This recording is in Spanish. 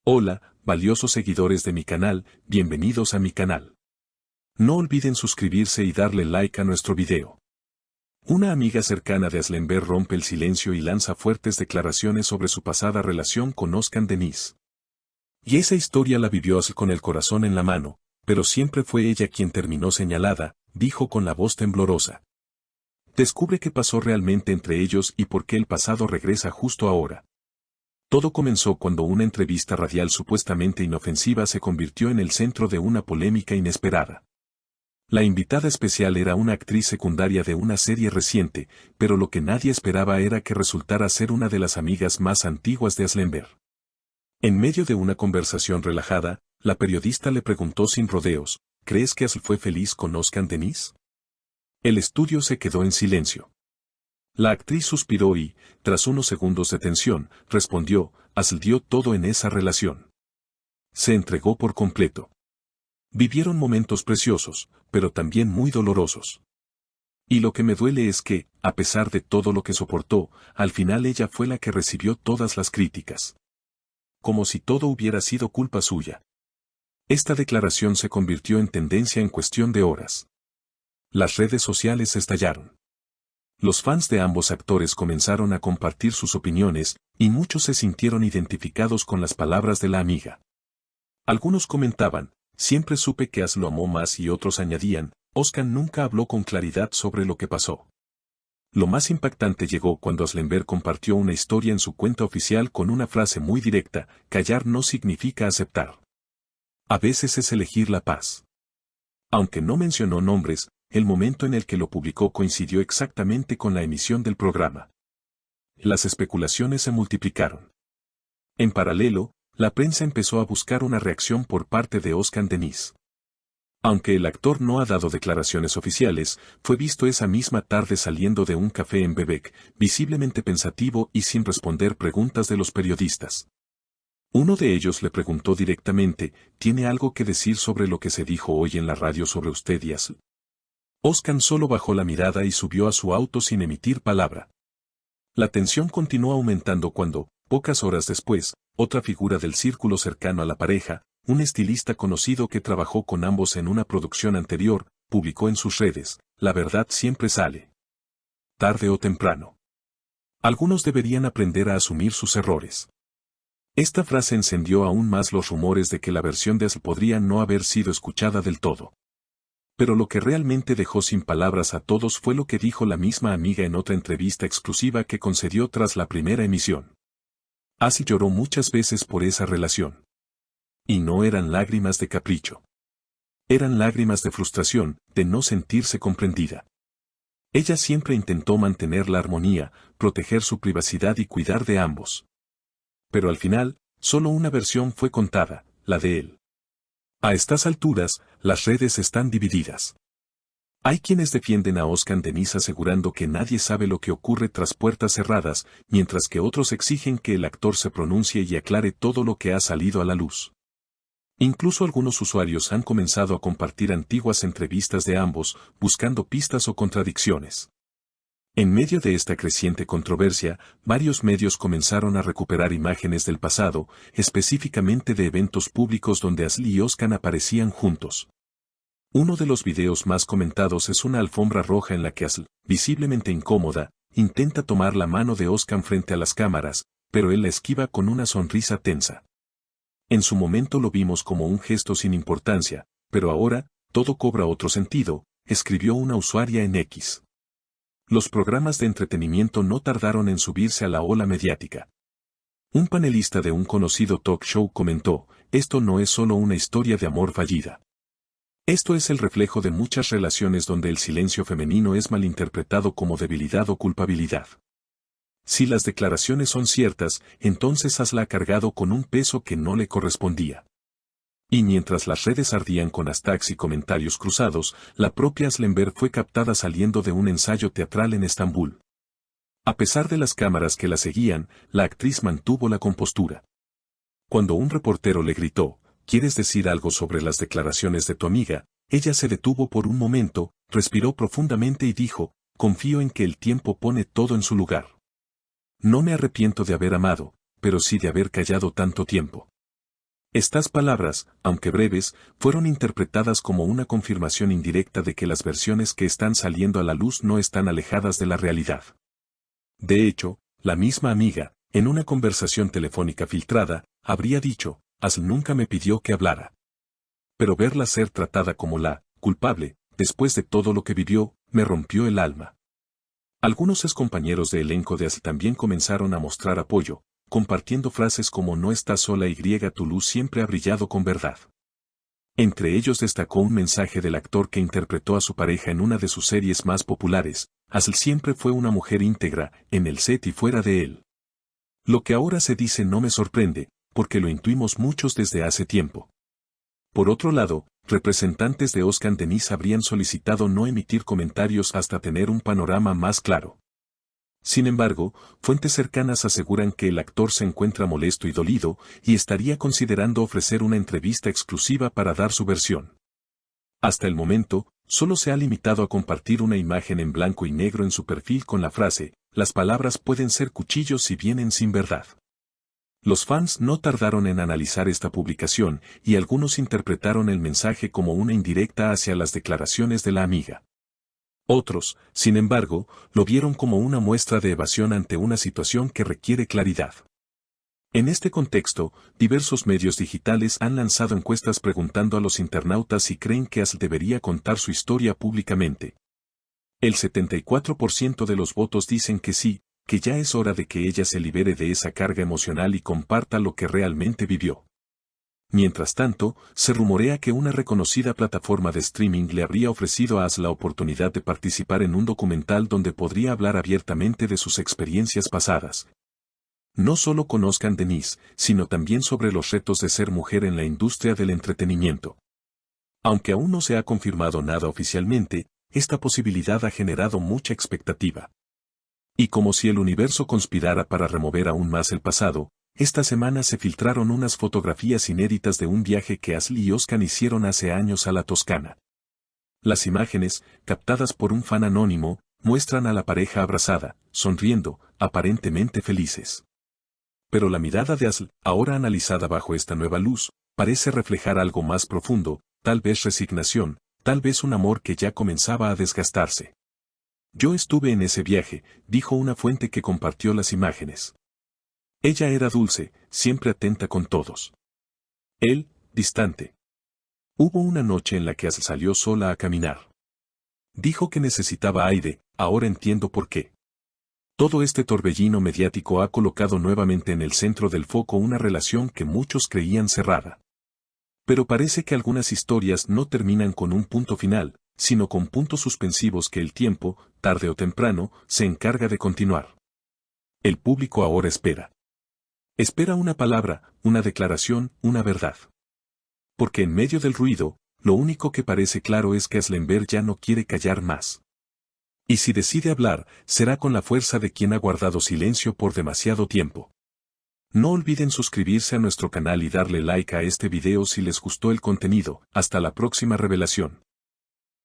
Hola, valiosos seguidores de mi canal, bienvenidos a mi canal. No olviden suscribirse y darle like a nuestro video. Una amiga cercana de Aslember rompe el silencio y lanza fuertes declaraciones sobre su pasada relación con Özkan Deniz. Y esa historia la vivió con el corazón en la mano, pero siempre fue ella quien terminó señalada, dijo con la voz temblorosa. Descubre qué pasó realmente entre ellos y por qué el pasado regresa justo ahora. Todo comenzó cuando una entrevista radial supuestamente inofensiva se convirtió en el centro de una polémica inesperada. La invitada especial era una actriz secundaria de una serie reciente, pero lo que nadie esperaba era que resultara ser una de las amigas más antiguas de Aslember. En medio de una conversación relajada, la periodista le preguntó sin rodeos, ¿crees que Asl fue feliz con Özkan Deniz? El estudio se quedó en silencio. La actriz suspiró y, tras unos segundos de tensión, respondió, Asl dio todo en esa relación. Se entregó por completo. Vivieron momentos preciosos, pero también muy dolorosos. Y lo que me duele es que, a pesar de todo lo que soportó, al final ella fue la que recibió todas las críticas. Como si todo hubiera sido culpa suya. Esta declaración se convirtió en tendencia en cuestión de horas. Las redes sociales estallaron. Los fans de ambos actores comenzaron a compartir sus opiniones, y muchos se sintieron identificados con las palabras de la amiga. Algunos comentaban, siempre supe que Asl lo amó más, y otros añadían, Özkan nunca habló con claridad sobre lo que pasó. Lo más impactante llegó cuando Aslember compartió una historia en su cuenta oficial con una frase muy directa, callar no significa aceptar. A veces es elegir la paz. Aunque no mencionó nombres, el momento en el que lo publicó coincidió exactamente con la emisión del programa. Las especulaciones se multiplicaron. En paralelo, la prensa empezó a buscar una reacción por parte de Özkan Deniz. Aunque el actor no ha dado declaraciones oficiales, fue visto esa misma tarde saliendo de un café en Bebek, visiblemente pensativo y sin responder preguntas de los periodistas. Uno de ellos le preguntó directamente, ¿tiene algo que decir sobre lo que se dijo hoy en la radio sobre usted y Asl? Özkan solo bajó la mirada y subió a su auto sin emitir palabra. La tensión continuó aumentando cuando, pocas horas después, otra figura del círculo cercano a la pareja, un estilista conocido que trabajó con ambos en una producción anterior, publicó en sus redes, la verdad siempre sale. Tarde o temprano. Algunos deberían aprender a asumir sus errores. Esta frase encendió aún más los rumores de que la versión de Asl podría no haber sido escuchada del todo. Pero lo que realmente dejó sin palabras a todos fue lo que dijo la misma amiga en otra entrevista exclusiva que concedió tras la primera emisión. Asl lloró muchas veces por esa relación. Y no eran lágrimas de capricho. Eran lágrimas de frustración, de no sentirse comprendida. Ella siempre intentó mantener la armonía, proteger su privacidad y cuidar de ambos. Pero al final, solo una versión fue contada, la de él. A estas alturas, las redes están divididas. Hay quienes defienden a Özkan Deniz asegurando que nadie sabe lo que ocurre tras puertas cerradas, mientras que otros exigen que el actor se pronuncie y aclare todo lo que ha salido a la luz. Incluso algunos usuarios han comenzado a compartir antiguas entrevistas de ambos, buscando pistas o contradicciones. En medio de esta creciente controversia, varios medios comenzaron a recuperar imágenes del pasado, específicamente de eventos públicos donde Asl y Özkan aparecían juntos. Uno de los videos más comentados es una alfombra roja en la que Asl, visiblemente incómoda, intenta tomar la mano de Özkan frente a las cámaras, pero él la esquiva con una sonrisa tensa. En su momento lo vimos como un gesto sin importancia, pero ahora, todo cobra otro sentido, escribió una usuaria en X. Los programas de entretenimiento no tardaron en subirse a la ola mediática. Un panelista de un conocido talk show comentó, esto no es solo una historia de amor fallida. Esto es el reflejo de muchas relaciones donde el silencio femenino es malinterpretado como debilidad o culpabilidad. Si las declaraciones son ciertas, entonces Asl ha cargado con un peso que no le correspondía. Y mientras las redes ardían con hashtags y comentarios cruzados, la propia Aslember fue captada saliendo de un ensayo teatral en Estambul. A pesar de las cámaras que la seguían, la actriz mantuvo la compostura. Cuando un reportero le gritó, ¿quieres decir algo sobre las declaraciones de tu amiga? Ella se detuvo por un momento, respiró profundamente y dijo, confío en que el tiempo pone todo en su lugar. No me arrepiento de haber amado, pero sí de haber callado tanto tiempo. Estas palabras, aunque breves, fueron interpretadas como una confirmación indirecta de que las versiones que están saliendo a la luz no están alejadas de la realidad. De hecho, la misma amiga, en una conversación telefónica filtrada, habría dicho, Asl nunca me pidió que hablara. Pero verla ser tratada como la culpable, después de todo lo que vivió, me rompió el alma. Algunos excompañeros de elenco de Asl también comenzaron a mostrar apoyo, compartiendo frases como no estás sola y tu luz siempre ha brillado con verdad. Entre ellos destacó un mensaje del actor que interpretó a su pareja en una de sus series más populares, Asl siempre fue una mujer íntegra, en el set y fuera de él. Lo que ahora se dice no me sorprende, porque lo intuimos muchos desde hace tiempo. Por otro lado, representantes de Oscar Denise habrían solicitado no emitir comentarios hasta tener un panorama más claro. Sin embargo, fuentes cercanas aseguran que el actor se encuentra molesto y dolido, y estaría considerando ofrecer una entrevista exclusiva para dar su versión. Hasta el momento, solo se ha limitado a compartir una imagen en blanco y negro en su perfil con la frase, las palabras pueden ser cuchillos si vienen sin verdad. Los fans no tardaron en analizar esta publicación, y algunos interpretaron el mensaje como una indirecta hacia las declaraciones de la amiga. Otros, sin embargo, lo vieron como una muestra de evasión ante una situación que requiere claridad. En este contexto, diversos medios digitales han lanzado encuestas preguntando a los internautas si creen que Asl debería contar su historia públicamente. El 74% de los votos dicen que sí, que ya es hora de que ella se libere de esa carga emocional y comparta lo que realmente vivió. Mientras tanto, se rumorea que una reconocida plataforma de streaming le habría ofrecido a Asl la oportunidad de participar en un documental donde podría hablar abiertamente de sus experiencias pasadas. No solo con Oscar Denise, sino también sobre los retos de ser mujer en la industria del entretenimiento. Aunque aún no se ha confirmado nada oficialmente, esta posibilidad ha generado mucha expectativa. Y como si el universo conspirara para remover aún más el pasado, esta semana se filtraron unas fotografías inéditas de un viaje que Asl y Oscar hicieron hace años a la Toscana. Las imágenes, captadas por un fan anónimo, muestran a la pareja abrazada, sonriendo, aparentemente felices. Pero la mirada de Asl, ahora analizada bajo esta nueva luz, parece reflejar algo más profundo, tal vez resignación, tal vez un amor que ya comenzaba a desgastarse. Yo estuve en ese viaje, dijo una fuente que compartió las imágenes. Ella era dulce, siempre atenta con todos. Él, distante. Hubo una noche en la que Asl salió sola a caminar. Dijo que necesitaba aire, ahora entiendo por qué. Todo este torbellino mediático ha colocado nuevamente en el centro del foco una relación que muchos creían cerrada. Pero parece que algunas historias no terminan con un punto final, sino con puntos suspensivos que el tiempo, tarde o temprano, se encarga de continuar. El público ahora espera. Espera una palabra, una declaración, una verdad. Porque en medio del ruido, lo único que parece claro es que Asl ya no quiere callar más. Y si decide hablar, será con la fuerza de quien ha guardado silencio por demasiado tiempo. No olviden suscribirse a nuestro canal y darle like a este video si les gustó el contenido. Hasta la próxima revelación.